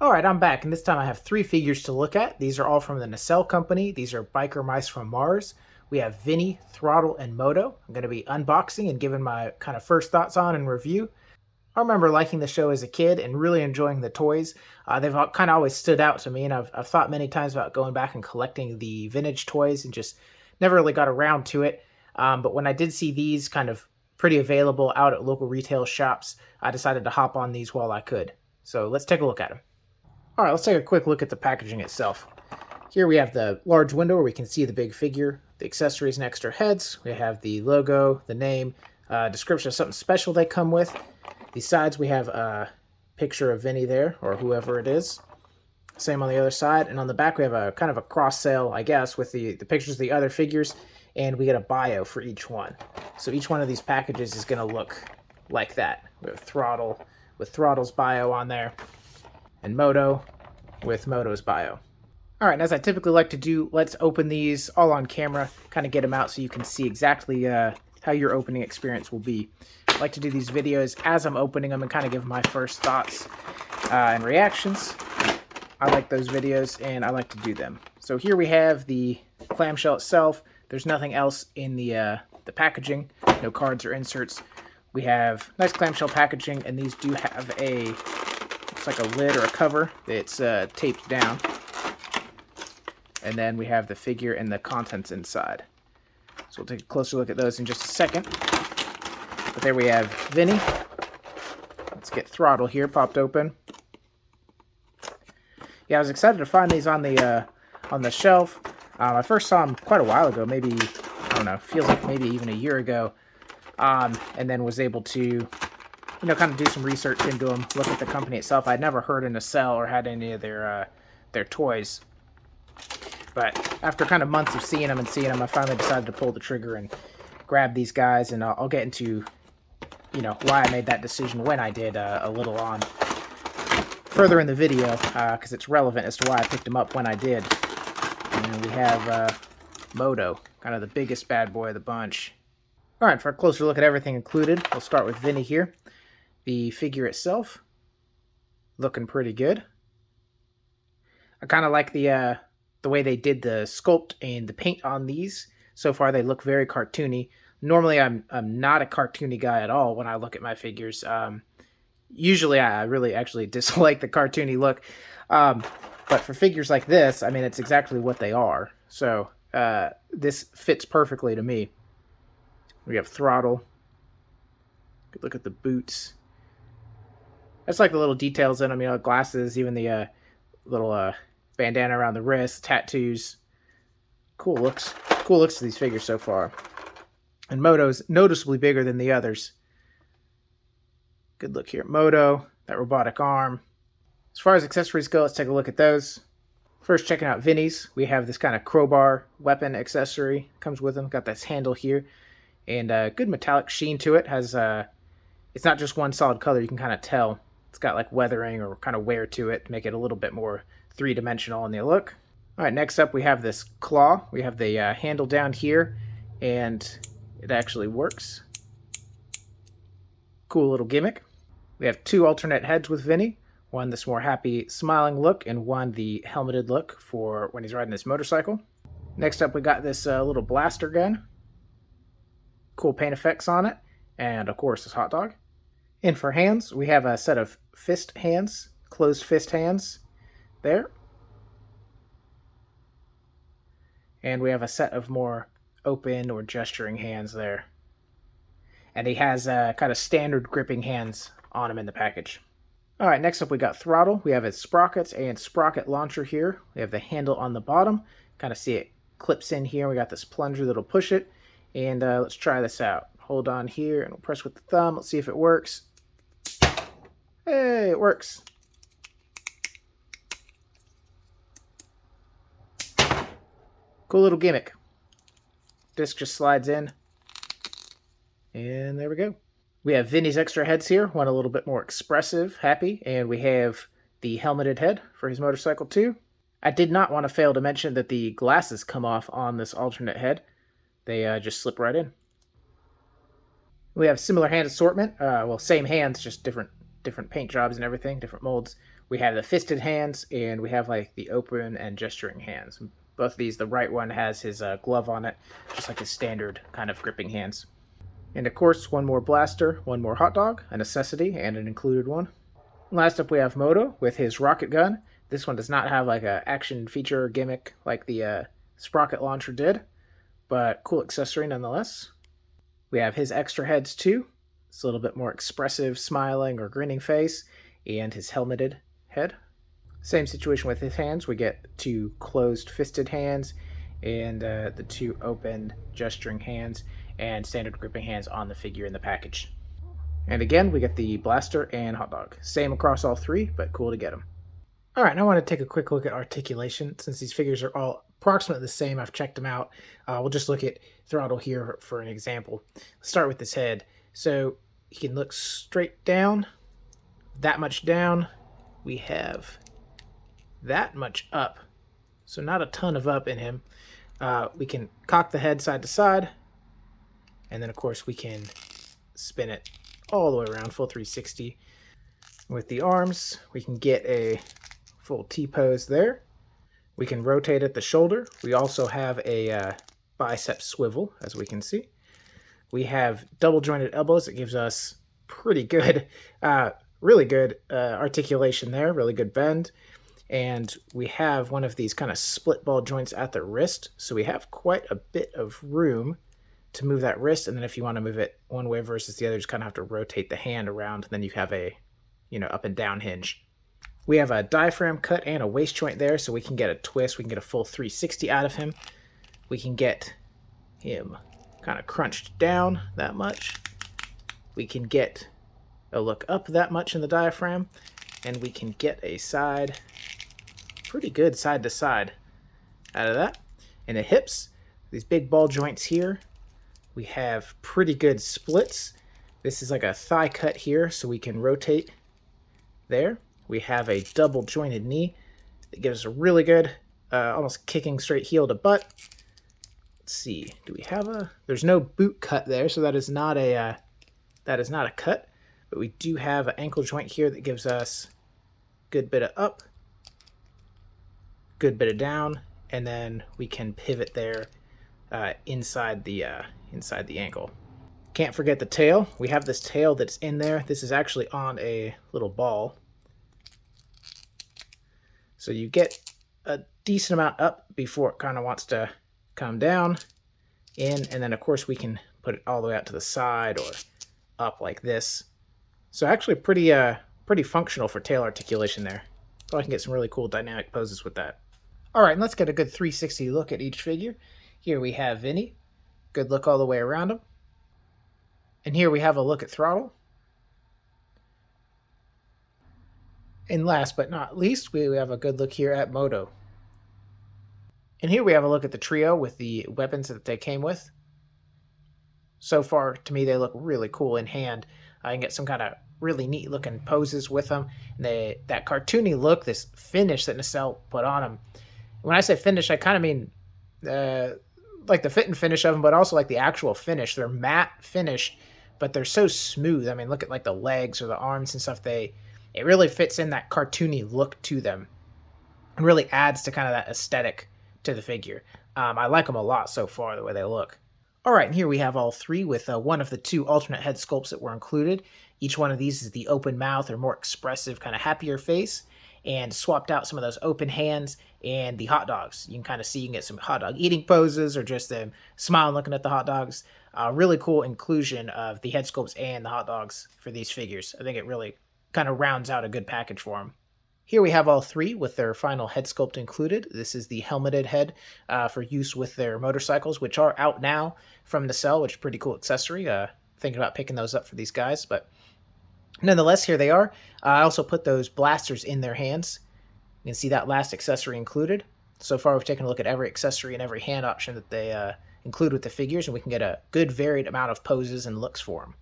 Alright, I'm back, and this time I have three figures to look at. These are all from the Nacelle company. These are biker mice from Mars. We have Vinnie, Throttle, and Modo. I'm going to be unboxing and giving my kind of first thoughts on and review. I remember liking the show as a kid and really enjoying the toys. They've kind of always stood out to me, and I've thought many times about going back and collecting the vintage toys and just never really got around to it. But when I did see these kind of pretty available out at local retail shops, I decided to hop on these while I could. So let's take a look at them. All right, let's take a quick look at the packaging itself. Here we have the large window where we can see the big figure, the accessories and extra heads. We have the logo, the name, description of something special they come with. The sides, we have a picture of Vinnie there, or whoever it is. Same on the other side. And on the back, we have a kind of a cross sale, I guess, with the pictures of the other figures. And we get a bio for each one. So each one of these packages is going to look like that. We have Throttle with Throttle's bio on there, and Modo with Modo's bio. All right, and as I typically like to do, let's open these all on camera, kind of get them out so you can see exactly how your opening experience will be. I like to do these videos as I'm opening them and kind of give my first thoughts and reactions. I like those videos, and I like to do them. So here we have the clamshell itself. There's nothing else in the packaging, no cards or inserts. We have nice clamshell packaging, and these do have a, looks like a lid or a cover that's taped down. And then we have the figure and the contents inside. So we'll take a closer look at those in just a second. But there we have Vinnie. Let's get Throttle here popped open. Yeah, I was excited to find these on the shelf. I first saw them quite a while ago, maybe, I don't know, feels like maybe even a year ago. And then was able to, kind of do some research into them, look at the company itself. I'd never heard of Nacelle or had any of their toys. But after kind of months of seeing them, I finally decided to pull the trigger and grab these guys. And I'll get into, why I made that decision when I did a little on further in the video, because it's relevant as to why I picked them up when I did. And we have Modo, kind of the biggest bad boy of the bunch. All right, for a closer look at everything included, we'll start with Vinnie here. The figure itself, looking pretty good. I kind of like the way they did the sculpt and the paint on these. So far, they look very cartoony. Normally, I'm not a cartoony guy at all when I look at my figures. Usually, I really actually dislike the cartoony look. But for figures like this, I mean, it's exactly what they are. So this fits perfectly to me. We have Throttle. Good look at the boots. That's like the little details in them, glasses, even the little bandana around the wrist, tattoos. Cool looks to these figures so far. And Modo's noticeably bigger than the others. Good look here at Modo, that robotic arm. As far as accessories go, let's take a look at those. First, checking out Vinnie's. We have this kind of crowbar weapon accessory. Comes with them. Got this handle here. And good metallic sheen to it. Has it's not just one solid color. You can kind of tell. It's got like weathering or kind of wear to it to make it a little bit more three-dimensional in the look. All right, next up we have this claw. We have the handle down here, and it actually works. Cool little gimmick. We have two alternate heads with Vinnie. One this more happy, smiling look, and one the helmeted look for when he's riding his motorcycle. Next up we got this little blaster gun. Cool paint effects on it, and of course this hot dog. And for hands, we have a set of fist hands, closed fist hands there. And we have a set of more open or gesturing hands there. And he has kind of standard gripping hands on him in the package. All right, next up we got Throttle. We have his sprockets and sprocket launcher here. We have the handle on the bottom. Kind of see it clips in here. We got this plunger that'll push it. And let's try this out. Hold on here and we'll press with the thumb. Let's see if it works. Hey, it works. Cool little gimmick. Disc just slides in. And there we go. We have Vinnie's extra heads here. One a little bit more expressive, happy. And we have the helmeted head for his motorcycle too. I did not want to fail to mention that the glasses come off on this alternate head. They just slip right in. We have similar hand assortment. Well, same hands, just different different paint jobs and everything, different molds. We have the fisted hands, and we have like the open and gesturing hands. Both of these, the right one has his glove on it, just like his standard kind of gripping hands. And of course, one more blaster, one more hot dog, a necessity, and an included one. Last up we have Modo with his rocket gun. This one does not have like a action feature gimmick like the sprocket launcher did, but cool accessory nonetheless. We have his extra heads too. It's a little bit more expressive, smiling or grinning face, and his helmeted head. Same situation with his hands. We get 2 closed fisted hands and the 2 open gesturing hands and standard gripping hands on the figure in the package. And again, we get the blaster and hot dog. Same across all 3, but cool to get them. All right, now I want to take a quick look at articulation. Since these figures are all approximately the same, I've checked them out. We'll just look at Throttle here for an example. Let's start with his head. So he can look straight down, that much down. We have that much up, so not a ton of up in him. We can cock the head side to side, and then of course we can spin it all the way around, full 360. With the arms, we can get a full T-pose there. We can rotate at the shoulder. We also have a bicep swivel, as we can see. We have double jointed elbows. It gives us pretty good, really good articulation there, really good bend. And we have one of these kind of split ball joints at the wrist. So we have quite a bit of room to move that wrist. And then if you want to move it one way versus the other, just kind of have to rotate the hand around. And then you have a, up and down hinge. We have a diaphragm cut and a waist joint there, so we can get a twist. We can get a full 360 out of him. We can get him kind of crunched down that much. We can get a look up that much in the diaphragm, and we can get a side, pretty good side to side out of that. In the hips, these big ball joints here, we have pretty good splits. This is like a thigh cut here, so we can rotate there. We have a double jointed knee that gives us a really good, almost kicking straight heel to butt. Let's see, do we have there's no boot cut there, so that is not a cut, but we do have an ankle joint here that gives us a good bit of up, good bit of down, and then we can pivot there inside the ankle. Can't forget the tail. We have this tail that's in there. This is actually on a little ball. So you get a decent amount up before it kind of wants to come down in, and then of course we can put it all the way out to the side or up like this. So actually pretty functional for tail articulation there. Probably can get some really cool dynamic poses with that. All right, and let's get a good 360 look at each figure. Here we have Vinnie. Good look all the way around him. And here we have a look at Throttle. And last but not least, we have a good look here at Modo. And here we have a look at the trio with the weapons that they came with. So far, to me, they look really cool in hand. I can get some kind of really neat looking poses with them. And that cartoony look, this finish that Nacelle put on them. When I say finish, I kind of mean like the fit and finish of them, but also like the actual finish. They're matte finished, but they're so smooth. I mean, look at like the legs or the arms and stuff. It really fits in that cartoony look to them and really adds to kind of that aesthetic to the figure. I like them a lot so far, the way they look. All right, and here we have all 3 with one of the 2 alternate head sculpts that were included. Each one of these is the open mouth or more expressive, kind of happier face, and swapped out some of those open hands and the hot dogs. You can kind of see, you can get some hot dog eating poses or just them smiling looking at the hot dogs. Really cool inclusion of the head sculpts and the hot dogs for these figures. I think it really kind of rounds out a good package for them. Here we have all 3 with their final head sculpt included. This is the helmeted head for use with their motorcycles, which are out now from Nacelle, which is a pretty cool accessory. Thinking about picking those up for these guys, but nonetheless, here they are. I also put those blasters in their hands. You can see that last accessory included. So far, we've taken a look at every accessory and every hand option that they include with the figures, and we can get a good varied amount of poses and looks for them.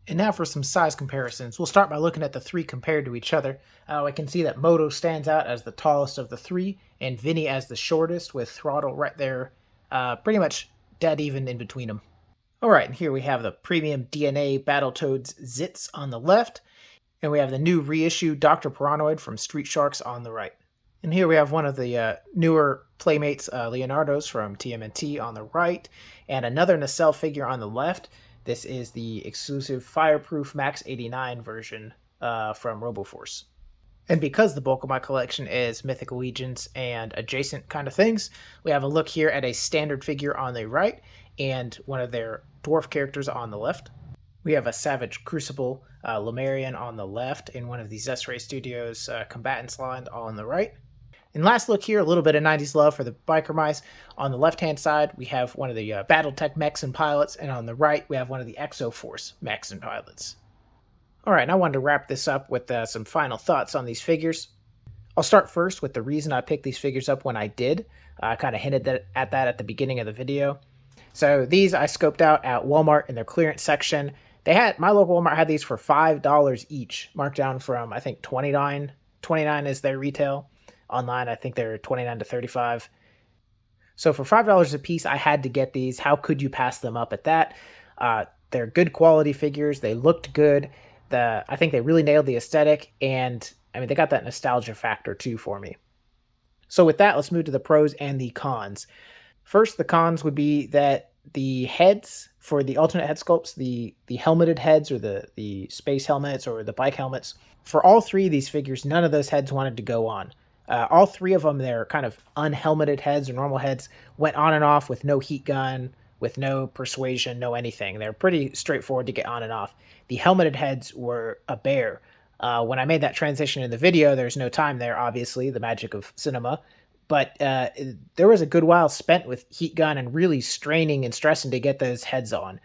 And now for some size comparisons. We'll start by looking at the 3 compared to each other. I can see that Modo stands out as the tallest of the 3, and Vinnie as the shortest, with Throttle right there, pretty much dead even in between them. All right, and here we have the premium DNA Battletoads Zits on the left, And we have the new reissue Dr. Paranoid from Street Sharks on the right. And here we have one of the newer Playmates Leonardo's from TMNT on the right, and another Nacelle figure on the left. This is the exclusive Fireproof Max 89 version from RoboForce. And because the bulk of my collection is Mythic Legions and adjacent kind of things, we have a look here at a standard figure on the right and one of their dwarf characters on the left. We have a Savage Crucible Lemurian on the left and one of the Zestray Studios combatants line on the right. And last look here, a little bit of 90s love for the Biker Mice. On the left-hand side, we have one of the Battletech mechs and pilots, and on the right, we have one of the Exoforce mechs and pilots. All right, and I wanted to wrap this up with some final thoughts on these figures. I'll start first with the reason I picked these figures up when I did. I kind of hinted at that at the beginning of the video. So these I scoped out at Walmart in their clearance section. My local Walmart had these for $5 each, marked down from, I think, $29. $29 is their retail. Online, I think they're $29 to $35. So for $5 a piece, I had to get these. How could you pass them up at that? They're good quality figures. They looked good. I think they really nailed the aesthetic, and I mean, they got that nostalgia factor too for me. So with that, let's move to the pros and the cons. First, the cons would be that the heads for the alternate head sculpts, the helmeted heads or the space helmets or the bike helmets, for all three of these figures, none of those heads wanted to go on. All three of them, their kind of unhelmeted heads or normal heads, went on and off with no heat gun, with no persuasion, no anything. They're pretty straightforward to get on and off. The helmeted heads were a bear. When I made that transition in the video, there's no time there, obviously, the magic of cinema. But there was a good while spent with heat gun and really straining and stressing to get those heads on.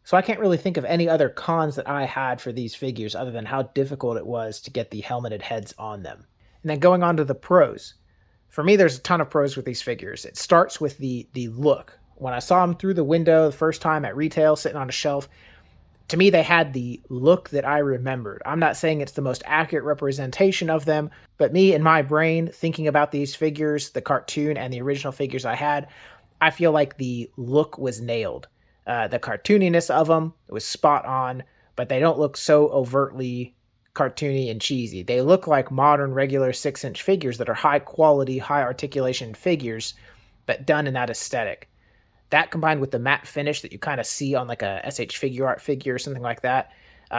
So I can't really think of any other cons that I had for these figures other than how difficult it was to get the helmeted heads on them. And then going on to the pros. For me, there's a ton of pros with these figures. It starts with the look. When I saw them through the window the first time at retail, sitting on a shelf, to me, they had the look that I remembered. I'm not saying it's the most accurate representation of them, but me in my brain, thinking about these figures, the cartoon and the original figures I had, I feel like the look was nailed. The cartooniness of them was spot on, but they don't look so overtly cartoony and cheesy. They look like modern regular 6-inch figures that are high quality, high articulation figures, but done in that aesthetic. That combined with the matte finish that you kind of see on like a SH Figure Art figure or something like that,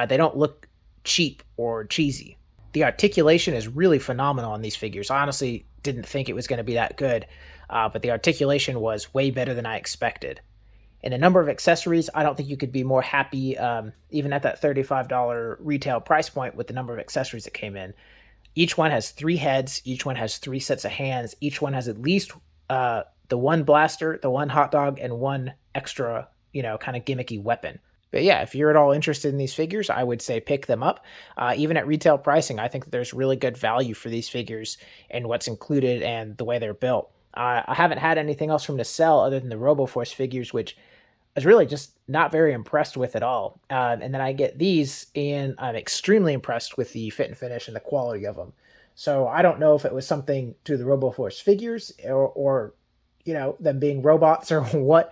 they don't look cheap or cheesy. The articulation is really phenomenal on these figures. I honestly didn't think it was going to be that good, but the articulation was way better than I expected. And a number of accessories, I don't think you could be more happy, even at that $35 retail price point with the number of accessories that came in. Each one has 3 heads, each one has 3 sets of hands, each one has at least the one blaster, the one hot dog, and one extra, kind of gimmicky weapon. But yeah, if you're at all interested in these figures, I would say pick them up. Even at retail pricing, I think that there's really good value for these figures and what's included and the way they're built. I haven't had anything else from Nacelle other than the RoboForce figures, which I was really just not very impressed with at all. And then I get these, and I'm extremely impressed with the fit and finish and the quality of them. So I don't know if it was something to the RoboForce figures or them being robots or what,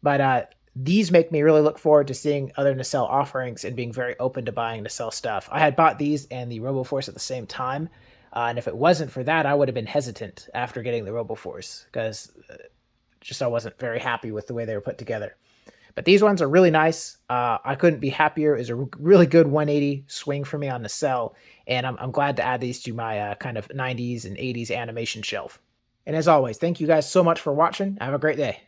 but these make me really look forward to seeing other Nacelle offerings and being very open to buying Nacelle stuff. I had bought these and the RoboForce at the same time, and if it wasn't for that, I would have been hesitant after getting the RoboForce because I wasn't very happy with the way they were put together. But these ones are really nice. I couldn't be happier. It was a really good 180 swing for me on Nacelle, and I'm glad to add these to my kind of 90s and 80s animation shelf. And as always, thank you guys so much for watching. Have a great day.